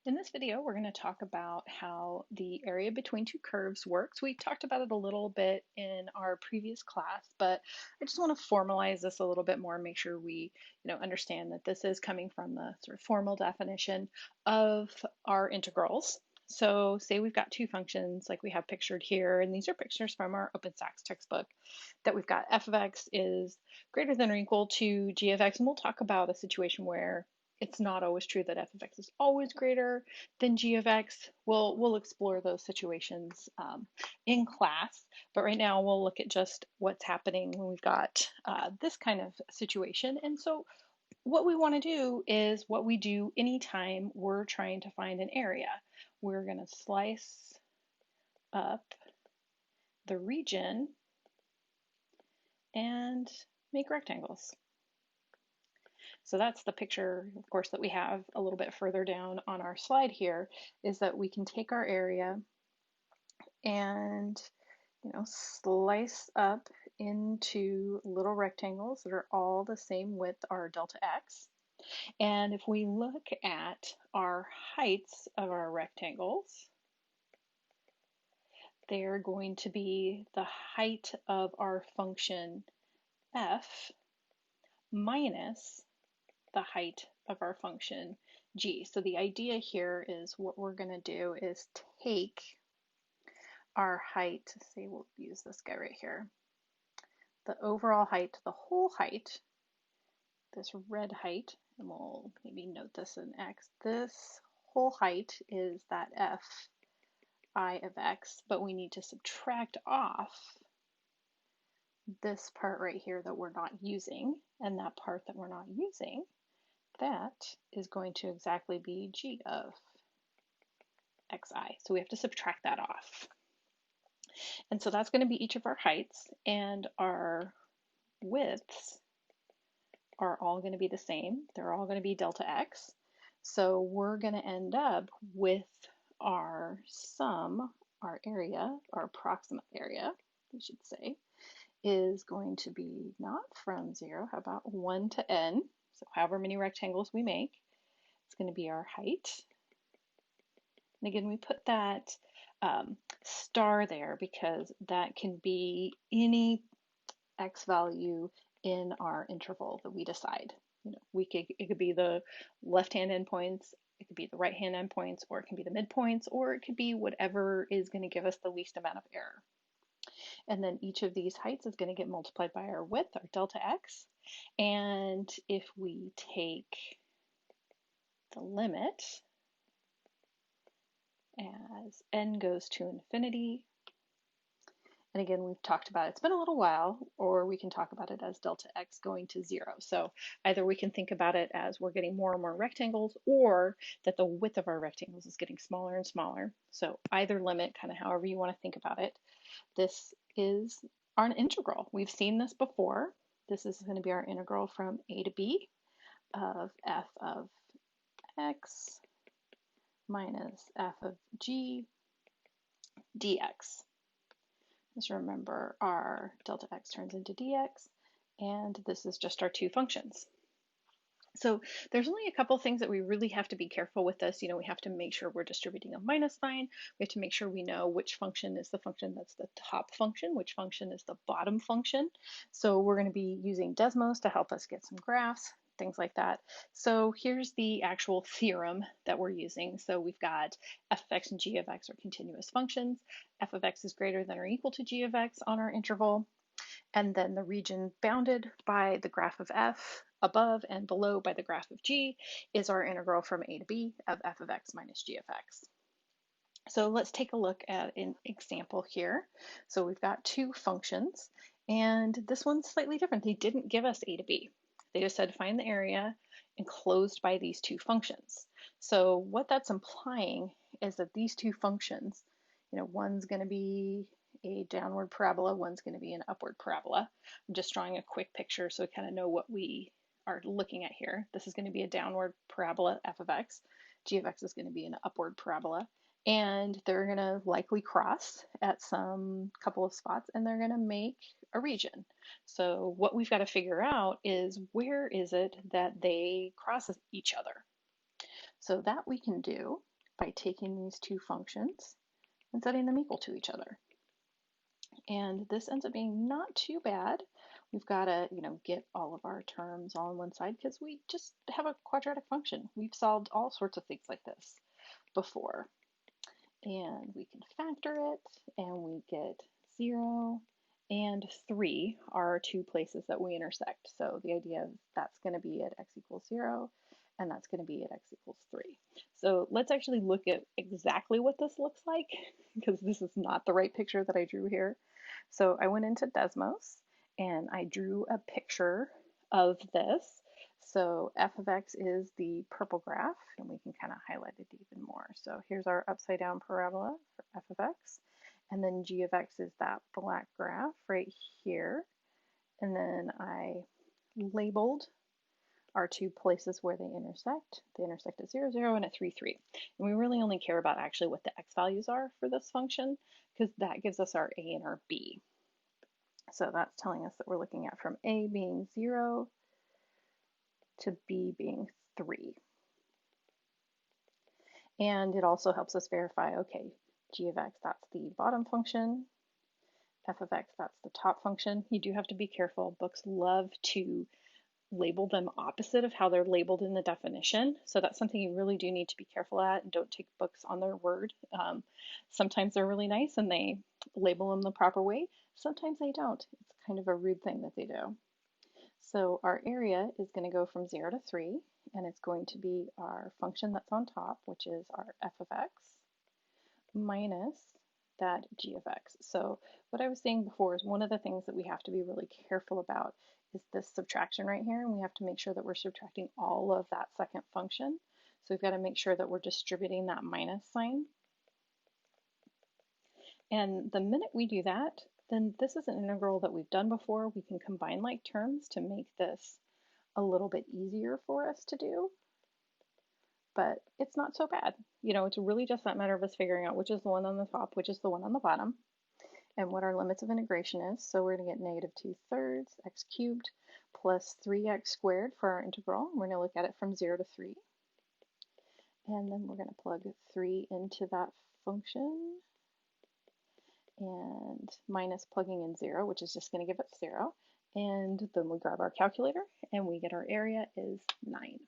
In this video, we're going to talk about how the area between two curves works. We talked about it a little bit in our previous class, but I just want to formalize this a little bit more and make sure we, understand that this is coming from the sort of formal definition of our integrals. So say we've got two functions like we have pictured here, and these are pictures from our OpenStax textbook, that we've got f of x is greater than or equal to g of x, and we'll talk about a situation where it's not always true that f of x is always greater than g of x. We'll explore those situations in class, but right now we'll look at just what's happening when we've got this kind of situation. And so what we want to do is what we do anytime we're trying to find an area. We're going to slice up the region and make rectangles. So that's the picture, of course, that we have a little bit further down on our slide here, is that we can take our area and slice up into little rectangles that are all the same width, our delta x. And if we look at our heights of our rectangles, they are going to be the height of our function f minus the height of our function g. So the idea here is what we're going to do is take our height, say we'll use this guy right here, the overall height, the whole height, this red height, and we'll maybe note this in x, this whole height is that f I of x, but we need to subtract off this part right here that we're not using, and that part that we're not using, that is going to exactly be g of xi. So we have to subtract that off. And so that's going to be each of our heights, and our widths are all going to be the same. They're all going to be delta x. So we're going to end up with our sum, our area, our approximate area, we should say, is going to be not from 0, how about 1 to n, so however many rectangles we make, it's going to be our height. And again, we put that star there because that can be any x value in our interval that we decide. It could be the left-hand endpoints, it could be the right-hand endpoints, or it can be the midpoints, or it could be whatever is going to give us the least amount of error. And then each of these heights is going to get multiplied by our width, our delta x. And if we take the limit as n goes to infinity, and again, we've talked about it's been a little while, or we can talk about it as delta x going to 0. So either we can think about it as we're getting more and more rectangles, or that the width of our rectangles is getting smaller and smaller. So either limit, kind of however you want to think about it. This is our integral. We've seen this before. This is going to be our integral from a to b of f of x minus f of g dx. Just remember our delta x turns into dx, and this is just our two functions. So there's only a couple things that we really have to be careful with this. We have to make sure we're distributing a minus sign. We have to make sure we know which function is the function that's the top function, which function is the bottom function. So we're going to be using Desmos to help us get some graphs, things like that. So here's the actual theorem that we're using. So we've got f of x and g of x are continuous functions. F of x is greater than or equal to g of x on our interval. And then the region bounded by the graph of f above and below by the graph of g is our integral from a to b of f of x minus g of x. So let's take a look at an example here. So we've got two functions, and this one's slightly different. They didn't give us a to b. They just said find the area enclosed by these two functions. So what that's implying is that these two functions, one's going to be a downward parabola, one's going to be an upward parabola. I'm just drawing a quick picture so we kind of know what we are looking at here. This is going to be a downward parabola, f of x. G of x is going to be an upward parabola. And they're going to likely cross at some couple of spots, and they're going to make a region. So what we've got to figure out is where is it that they cross each other. So that we can do by taking these two functions and setting them equal to each other. And this ends up being not too bad. We've got to, get all of our terms all on one side because we just have a quadratic function. We've solved all sorts of things like this before. And we can factor it, and we get 0 and 3 are two places that we intersect. So the idea is that's going to be at x equals 0, and that's going to be at x equals 3. So let's actually look at exactly what this looks like, because this is not the right picture that I drew here. So I went into Desmos, and I drew a picture of this. So f of x is the purple graph, and we can kind of highlight it even more. So here's our upside down parabola for f of x, and then g of x is that black graph right here. And then I labeled our two places where they intersect. They intersect at 0, 0, and at 3, 3. And we really only care about actually what the x values are for this function, because that gives us our a and our b. So that's telling us that we're looking at from a being 0 to b being 3. And it also helps us verify, okay, g of x, that's the bottom function. F of x, that's the top function. You do have to be careful. Books love to label them opposite of how they're labeled in the definition. So that's something you really do need to be careful at, and don't take books on their word. Sometimes they're really nice and they label them the proper way. Sometimes they don't. It's kind of a rude thing that they do. So our area is going to go from 0 to 3, and it's going to be our function that's on top, which is our f of x, minus that g of x. So what I was saying before is one of the things that we have to be really careful about is this subtraction right here, and we have to make sure that we're subtracting all of that second function. So we've got to make sure that we're distributing that minus sign. And the minute we do that, then this is an integral that we've done before. We can combine like terms to make this a little bit easier for us to do, but it's not so bad. It's really just that matter of us figuring out which is the one on the top, which is the one on the bottom, and what our limits of integration is. So we're going to get negative 2/3 x cubed plus 3x squared for our integral. We're going to look at it from 0 to 3. And then we're going to plug 3 into that function, and minus plugging in 0, which is just going to give us 0. And then we grab our calculator, and we get our area is 9.